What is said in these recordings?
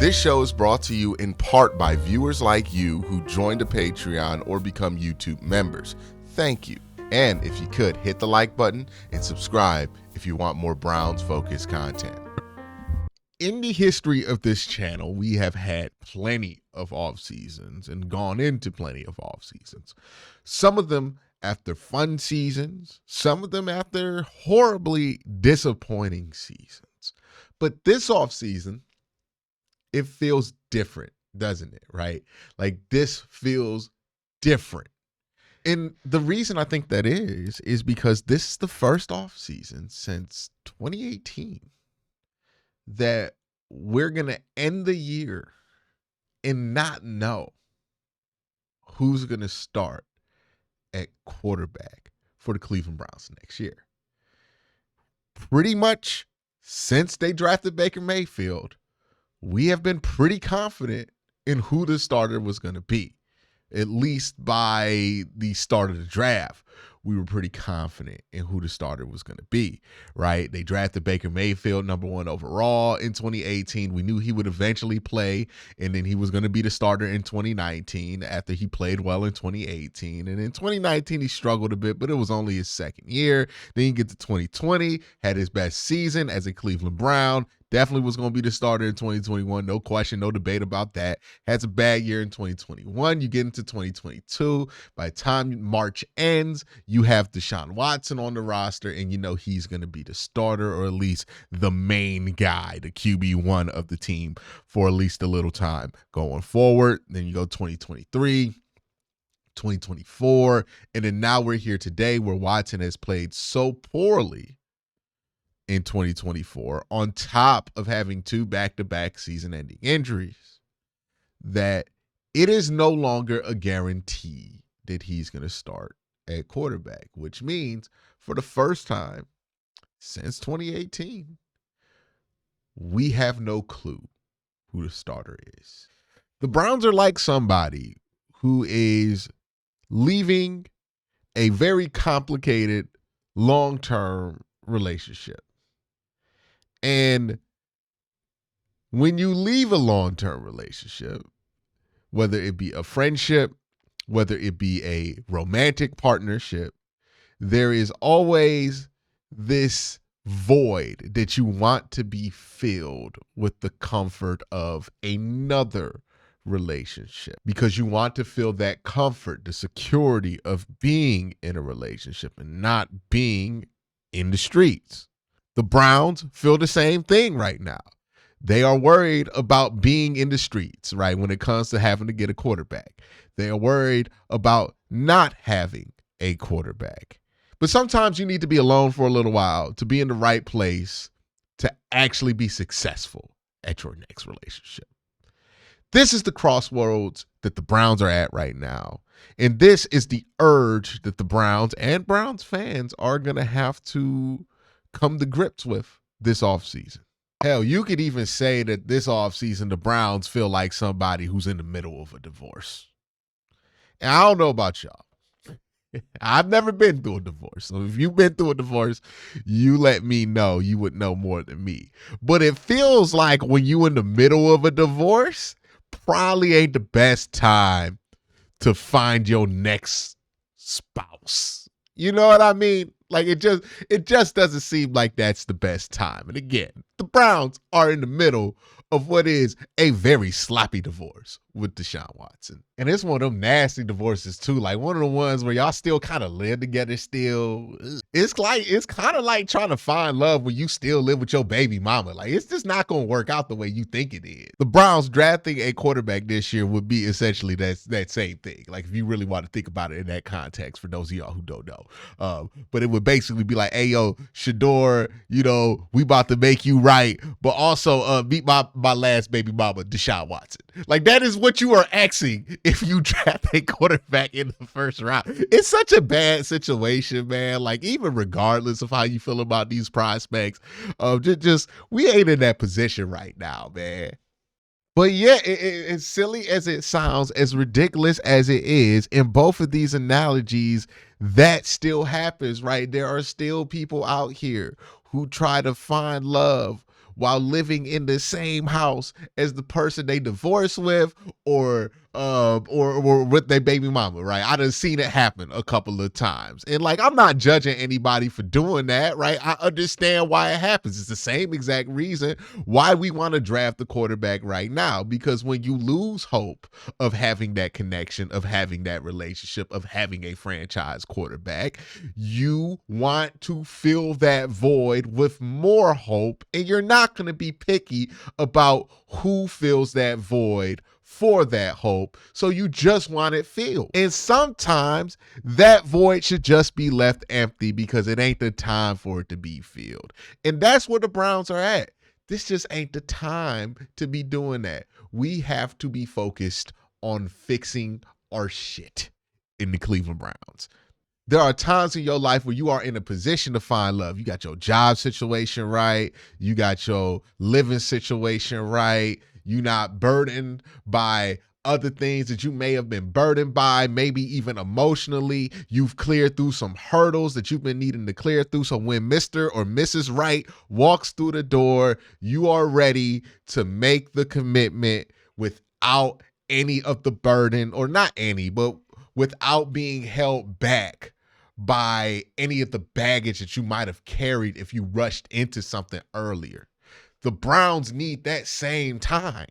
This show is brought to you in part by viewers like you who joined a Patreon or become YouTube members. Thank you. And if you could, hit the like button and subscribe if you want more Browns-focused content. In the history of this channel, we have had plenty of off seasons and gone into plenty of off seasons. Some of them after fun seasons, some of them after horribly disappointing seasons. But this off season, it feels different, doesn't it? Right? Like this feels different. And the reason I think that is because this is the first off season since 2018 that we're going to end the year and not know who's going to start at quarterback for the Cleveland Browns next year. Pretty much since they drafted Baker Mayfield, we have been pretty confident in who the starter was going to be. At least by the start of the draft, we were pretty confident in who the starter was going to be, right? They drafted Baker Mayfield #1 overall in 2018. We knew he would eventually play, and then he was going to be the starter in 2019 after he played well in 2018. And in 2019, he struggled a bit, but it was only his second year. Then you get to 2020, had his best season as a Cleveland Brown. Definitely was going to be the starter in 2021. No question, no debate about that. Had a bad year in 2021. You get into 2022. By the time March ends, you have Deshaun Watson on the roster, and you know he's going to be the starter, or at least the main guy, the QB1 of the team for at least a little time going forward. Then you go 2023. 2024. And then now we're here today where Watson has played so poorly in 2024, on top of having 2 back-to-back season-ending injuries, that it is no longer a guarantee that he's going to start at quarterback, which means for the first time since 2018, we have no clue who the starter is. The Browns are like somebody who is leaving a very complicated long-term relationship. And when you leave a long-term relationship, whether it be a friendship, whether it be a romantic partnership, there is always this void that you want to be filled with the comfort of another relationship, because you want to feel that comfort, the security of being in a relationship and not being in the streets. The Browns feel the same thing right now. They are worried about being in the streets, right, when it comes to having to get a quarterback. They are worried about not having a quarterback. But sometimes you need to be alone for a little while to be in the right place to actually be successful at your next relationship. This is the crossroads that the Browns are at right now. And this is the urge that the Browns and Browns fans are going to have to come to grips with this offseason. Hell, you could even say that this offseason, the Browns feel like somebody who's in the middle of a divorce. And I don't know about y'all. I've never been through a divorce. So if you've been through a divorce, you let me know. You would know more than me. But it feels like when you in the middle of a divorce, probably ain't the best time to find your next spouse. You know what I mean? Like it just doesn't seem like that's the best time. And again, the Browns are in the middle of what is a very sloppy divorce with Deshaun Watson. And it's one of them nasty divorces too. Like one of the ones where y'all still kind of live together still. It's kind of like trying to find love when you still live with your baby mama. Like it's just not going to work out the way you think it is. The Browns drafting a quarterback this year would be essentially that same thing. Like if you really want to think about it in that context, for those of y'all who don't know. But it would basically be like, hey, yo, Shador, you know, we about to make you right, but also beat my last baby mama, Deshaun Watson. Like that is what you are asking if you draft a quarterback in the first round. It's such a bad situation, man. Like even regardless of how you feel about these prospects, just we ain't in that position right now, man. But yeah, as silly as it sounds, as ridiculous as it is, in both of these analogies, that still happens, right? There are still people out here who try to find love while living in the same house as the person they divorced with or with their baby mama, right? I done seen it happen a couple of times. And like, I'm not judging anybody for doing that, right? I understand why it happens. It's the same exact reason why we want to draft the quarterback right now, because when you lose hope of having that connection, of having that relationship, of having a franchise quarterback, you want to fill that void with more hope, and you're not going to be picky about who fills that void for that hope. So you just want it filled. And sometimes that void should just be left empty because it ain't the time for it to be filled. And that's where the Browns are at. This just ain't the time to be doing that. We have to be focused on fixing our shit in the Cleveland Browns. There are times in your life where you are in a position to find love. You got your job situation right. You got your living situation right. You're not burdened by other things that you may have been burdened by, maybe even emotionally. You've cleared through some hurdles that you've been needing to clear through. So when Mr. or Mrs. Right walks through the door, you are ready to make the commitment without any of the burden, or not any, but without being held back by any of the baggage that you might have carried if you rushed into something earlier. The Browns need that same time.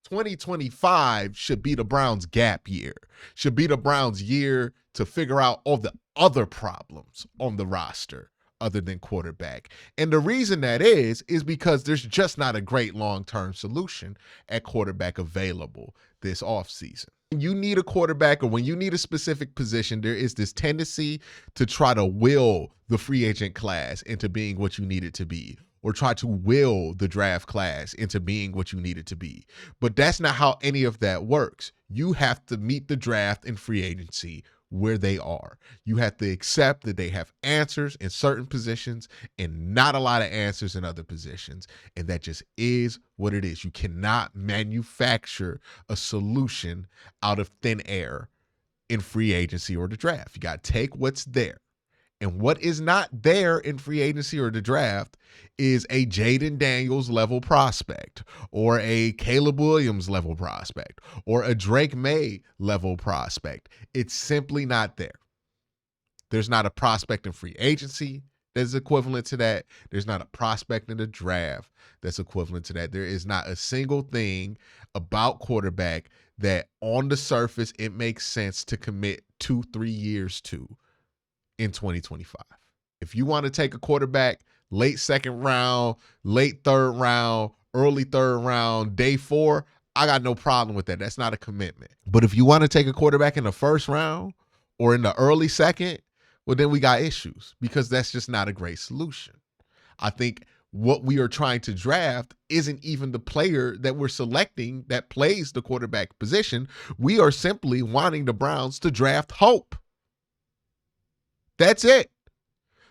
2025 should be the Browns' gap year, should be the Browns' year to figure out all the other problems on the roster other than quarterback. And the reason that is because there's just not a great long-term solution at quarterback available this offseason. When you need a quarterback, or when you need a specific position, there is this tendency to try to will the free agent class into being what you need it to be, or try to will the draft class into being what you need it to be. But that's not how any of that works. You have to meet the draft and free agency where they are. You have to accept that they have answers in certain positions and not a lot of answers in other positions. And that just is what it is. You cannot manufacture a solution out of thin air in free agency or the draft. You got to take what's there. And what is not there in free agency or the draft is a Jaden Daniels level prospect, or a Caleb Williams level prospect, or a Drake May level prospect. It's simply not there. There's not a prospect in free agency that's equivalent to that. There's not a prospect in the draft that's equivalent to that. There is not a single thing about quarterback that on the surface it makes sense to commit 2-3 years to in 2025. If you want to take a quarterback late second round, late third round, early third round, day 4, I got no problem with that. That's not a commitment. But if you want to take a quarterback in the first round or in the early second, well, then we got issues, because that's just not a great solution. I think what we are trying to draft isn't even the player that we're selecting that plays the quarterback position. We are simply wanting the Browns to draft hope. That's it.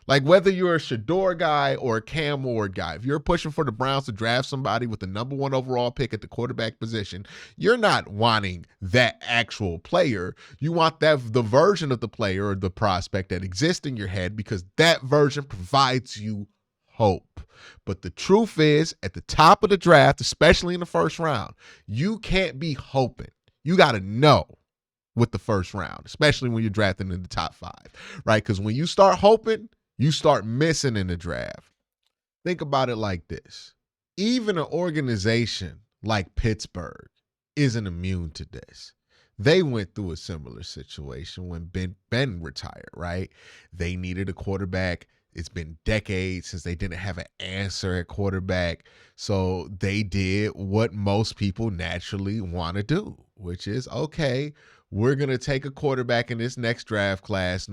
Like, whether you're a Shador guy or a Cam Ward guy, if you're pushing for the Browns to draft somebody with the number 1 overall pick at the quarterback position, you're not wanting that actual player. You want the version of the player or the prospect that exists in your head, because that version provides you hope. But the truth is, at the top of the draft, especially in the first round, you can't be hoping. You got to know with the first round, especially when you're drafting in the top 5, right? Because when you start hoping, you start missing in the draft. Think about it like this. Even an organization like Pittsburgh isn't immune to this. They went through a similar situation when Ben retired, right? They needed a quarterback. It's been decades since they didn't have an answer at quarterback. So they did what most people naturally want to do, which is, okay, we're going to take a quarterback in this next draft class,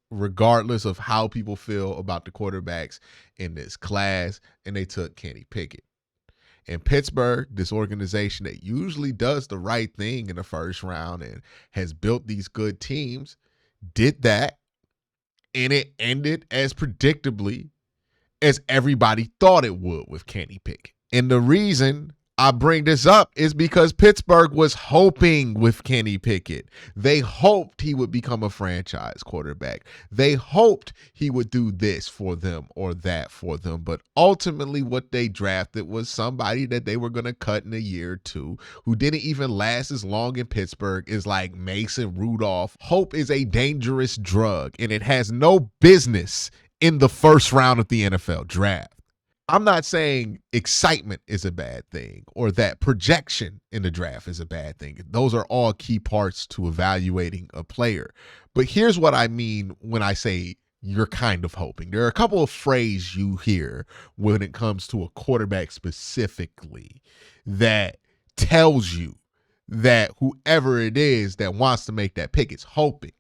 regardless of how people feel about the quarterbacks in this class. And they took Kenny Pickett. And Pittsburgh, this organization that usually does the right thing in the first round and has built these good teams, did that. And it ended as predictably as everybody thought it would with Kenny Pickett. And the reason I bring this up is because Pittsburgh was hoping with Kenny Pickett. They hoped he would become a franchise quarterback. They hoped he would do this for them or that for them. But ultimately, what they drafted was somebody that they were going to cut in a year or two, who didn't even last as long in Pittsburgh, is like Mason Rudolph. Hope is a dangerous drug, and it has no business in the first round of the NFL draft. I'm not saying excitement is a bad thing or that projection in the draft is a bad thing. Those are all key parts to evaluating a player. But here's what I mean when I say you're kind of hoping. There are a couple of phrases you hear when it comes to a quarterback specifically that tells you that whoever it is that wants to make that pick is hoping.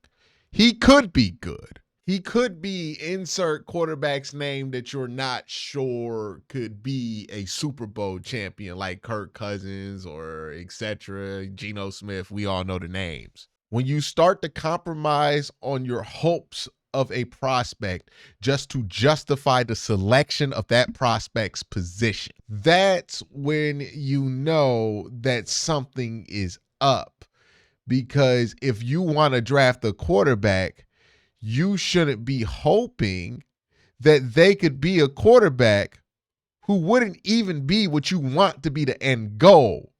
He could be good. He could be insert quarterback's name that you're not sure could be a Super Bowl champion like Kirk Cousins or etc. Geno Smith. We all know the names. When you start to compromise on your hopes of a prospect just to justify the selection of that prospect's position, that's when you know that something is up. Because if you want to draft a quarterback, you shouldn't be hoping that they could be a quarterback who wouldn't even be what you want to be the end goal.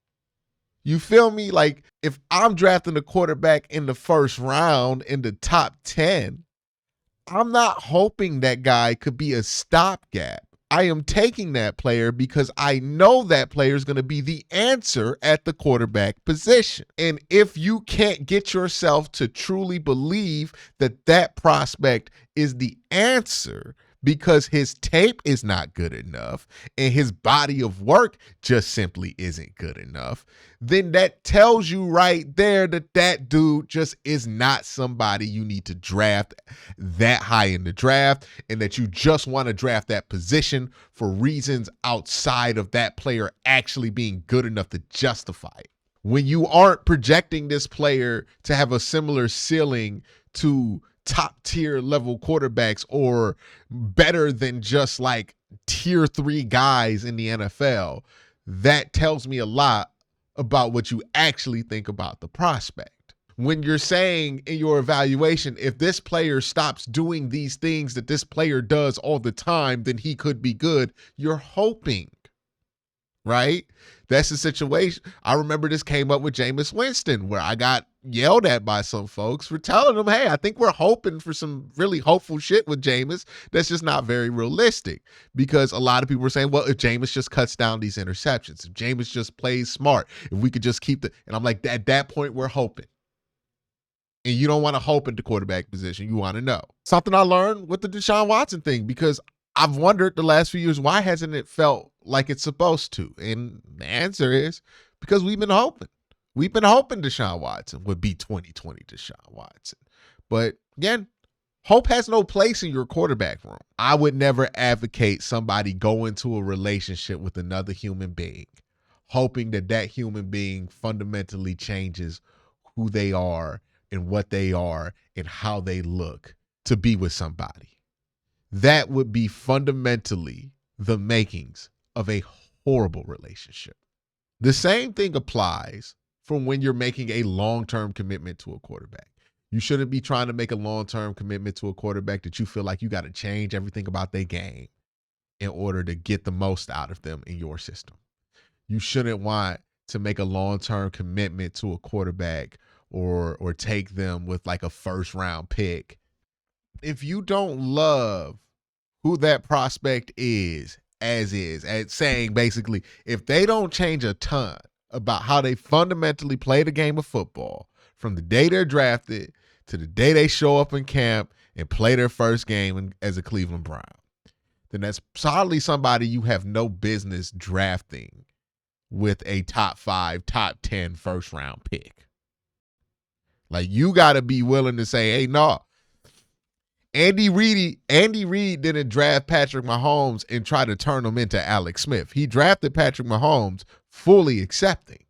You feel me? Like, if I'm drafting a quarterback in the first round in the top 10, I'm not hoping that guy could be a stopgap. I am taking that player because I know that player is going to be the answer at the quarterback position. And if you can't get yourself to truly believe that that prospect is the answer because his tape is not good enough and his body of work just simply isn't good enough, then that tells you right there that that dude just is not somebody you need to draft that high in the draft, and that you just want to draft that position for reasons outside of that player actually being good enough to justify it. When you aren't projecting this player to have a similar ceiling to top tier level quarterbacks or better than just like tier 3 guys in the NFL, that tells me a lot about what you actually think about the prospect. When you're saying in your evaluation, if this player stops doing these things that this player does all the time, then he could be good, you're hoping, right? That's the situation. I remember this came up with Jameis Winston, where I got yelled at by some folks for telling them, hey, I think we're hoping for some really hopeful shit with Jameis. That's just not very realistic, because a lot of people were saying, well, if Jameis just cuts down these interceptions, if Jameis just plays smart, if we could just keep the, and I'm like, at that point, we're hoping. And you don't want to hope at the quarterback position. You want to know. Something I learned with the Deshaun Watson thing, because I've wondered the last few years, why hasn't it felt like it's supposed to? And the answer is because we've been hoping. We've been hoping Deshaun Watson would be 2020 Deshaun Watson. But again, hope has no place in your quarterback room. I would never advocate somebody go into a relationship with another human being, hoping that that human being fundamentally changes who they are and what they are and how they look to be with somebody. That would be fundamentally the makings of a horrible relationship. The same thing applies for when you're making a long-term commitment to a quarterback. You shouldn't be trying to make a long-term commitment to a quarterback that you feel like you got to change everything about their game in order to get the most out of them in your system. You shouldn't want to make a long-term commitment to a quarterback or take them with like a first-round pick if you don't love who that prospect is, as saying basically, if they don't change a ton about how they fundamentally play the game of football from the day they're drafted to the day they show up in camp and play their first game as a Cleveland Brown, then that's solidly somebody you have no business drafting with a top 5, top 10 first round pick. Like, you got to be willing to say, hey, no, Andy Reid didn't draft Patrick Mahomes and try to turn him into Alex Smith. He drafted Patrick Mahomes fully accepting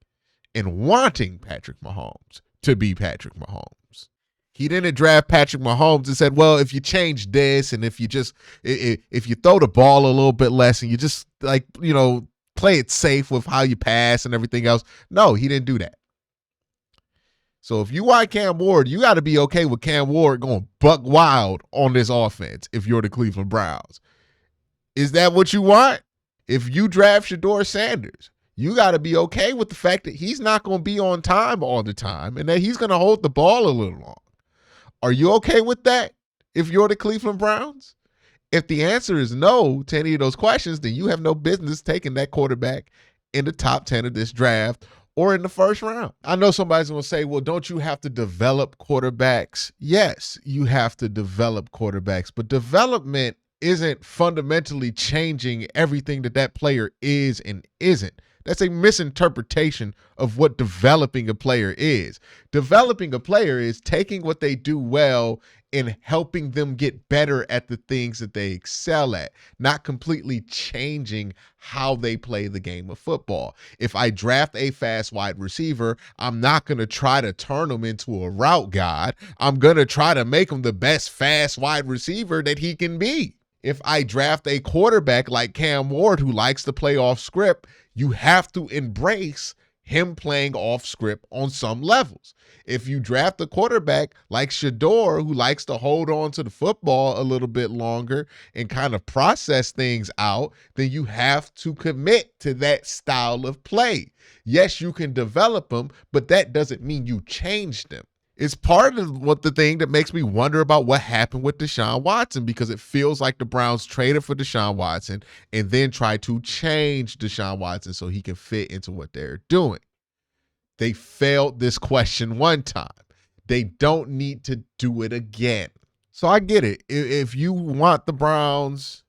and wanting Patrick Mahomes to be Patrick Mahomes. He didn't draft Patrick Mahomes and said, well, if you change this and if you throw the ball a little bit less and you just, like, play it safe with how you pass and everything else. No, he didn't do that. So if you want Cam Ward, you got to be okay with Cam Ward going buck wild on this offense if you're the Cleveland Browns. Is that what you want? If you draft Shedeur Sanders, you got to be okay with the fact that he's not going to be on time all the time and that he's going to hold the ball a little long. Are you okay with that if you're the Cleveland Browns? If the answer is no to any of those questions, then you have no business taking that quarterback in the top 10 of this draft or in the first round. I know somebody's going to say, well, don't you have to develop quarterbacks? Yes, you have to develop quarterbacks, but development isn't fundamentally changing everything that player is and isn't. That's a misinterpretation of what developing a player is. Developing a player is taking what they do well and helping them get better at the things that they excel at, not completely changing how they play the game of football. If I draft a fast wide receiver, I'm not going to try to turn him into a route god. I'm going to try to make him the best fast wide receiver that he can be. If I draft a quarterback like Cam Ward who likes to play off script, you have to embrace him playing off script on some levels. If you draft a quarterback like Shedeur who likes to hold on to the football a little bit longer and kind of process things out, then you have to commit to that style of play. Yes, you can develop them, but that doesn't mean you change them. It's part of the thing that makes me wonder about what happened with Deshaun Watson, because it feels like the Browns traded for Deshaun Watson and then tried to change Deshaun Watson so he can fit into what they're doing. They failed this question one time. They don't need to do it again. So I get it. If you want the Browns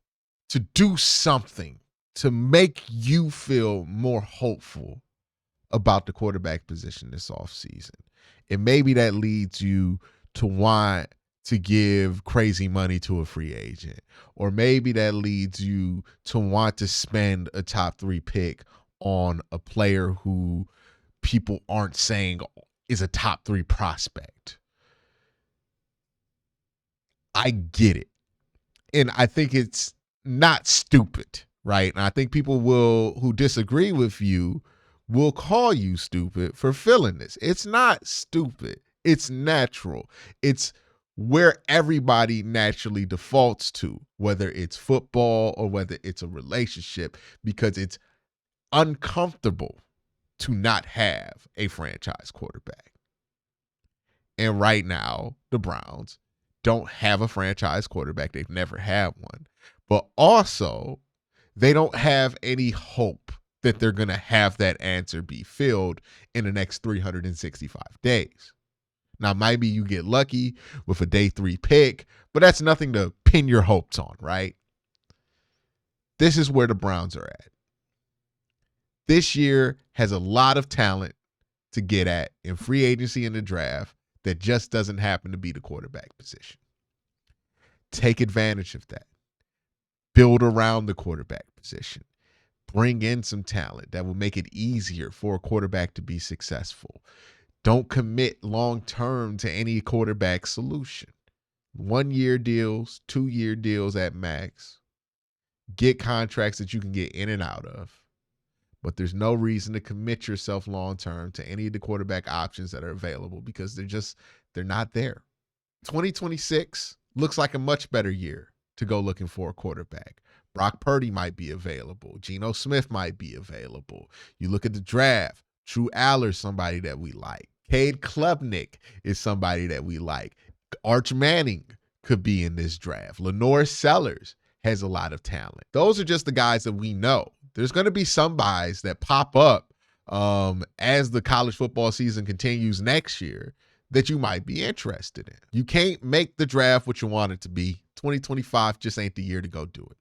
to do something to make you feel more hopeful about the quarterback position this offseason, and maybe that leads you to want to give crazy money to a free agent. Or maybe that leads you to want to spend a top 3 pick on a player who people aren't saying is a top 3 prospect. I get it. And I think it's not stupid, right? And I think people who disagree with you will call you stupid for feeling this. It's not stupid. It's natural. It's where everybody naturally defaults to, whether it's football or whether it's a relationship, because it's uncomfortable to not have a franchise quarterback. And right now, the Browns don't have a franchise quarterback. They've never had one. But also, they don't have any hope that they're going to have that answer be filled in the next 365 days. Now, maybe you get lucky with a day 3 pick, but that's nothing to pin your hopes on, right? This is where the Browns are at. This year has a lot of talent to get at in free agency and the draft that just doesn't happen to be the quarterback position. Take advantage of that. Build around the quarterback position. Bring in some talent that will make it easier for a quarterback to be successful. Don't commit long-term to any quarterback solution. 1-year deals, 2-year deals at max. Get contracts that you can get in and out of. But there's no reason to commit yourself long-term to any of the quarterback options that are available because they're not there. 2026 looks like a much better year to go looking for a quarterback. Brock Purdy might be available. Geno Smith might be available. You look at the draft. Drew Aller's somebody that we like. Cade Klubnik is somebody that we like. Arch Manning could be in this draft. Lenore Sellers has a lot of talent. Those are just the guys that we know. There's going to be some guys that pop up as the college football season continues next year that you might be interested in. You can't make the draft what you want it to be. 2025 just ain't the year to go do it.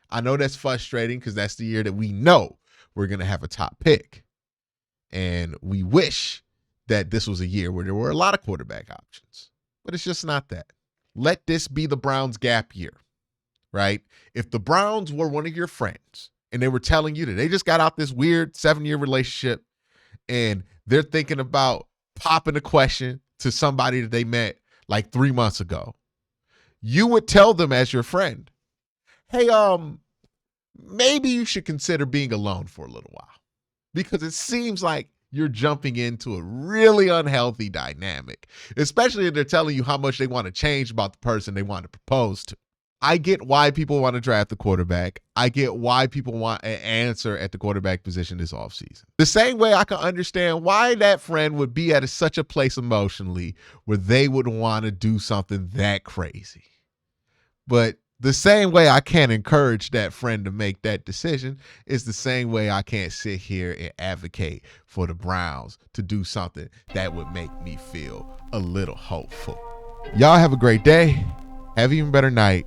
I know that's frustrating because that's the year that we know we're going to have a top pick. And we wish that this was a year where there were a lot of quarterback options. But it's just not that. Let this be the Browns' gap year, right? If the Browns were one of your friends and they were telling you that they just got out this weird 7-year relationship and they're thinking about popping a question to somebody that they met like 3 months ago, you would tell them as your friend, hey, maybe you should consider being alone for a little while, because it seems like you're jumping into a really unhealthy dynamic, especially if they're telling you how much they want to change about the person they want to propose to. I get why people want to draft the quarterback. I get why people want an answer at the quarterback position this offseason. The same way I can understand why that friend would be at such a place emotionally where they would want to do something that crazy. But the same way I can't encourage that friend to make that decision is the same way I can't sit here and advocate for the Browns to do something that would make me feel a little hopeful. Y'all have a great day. Have an even better night.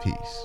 Peace.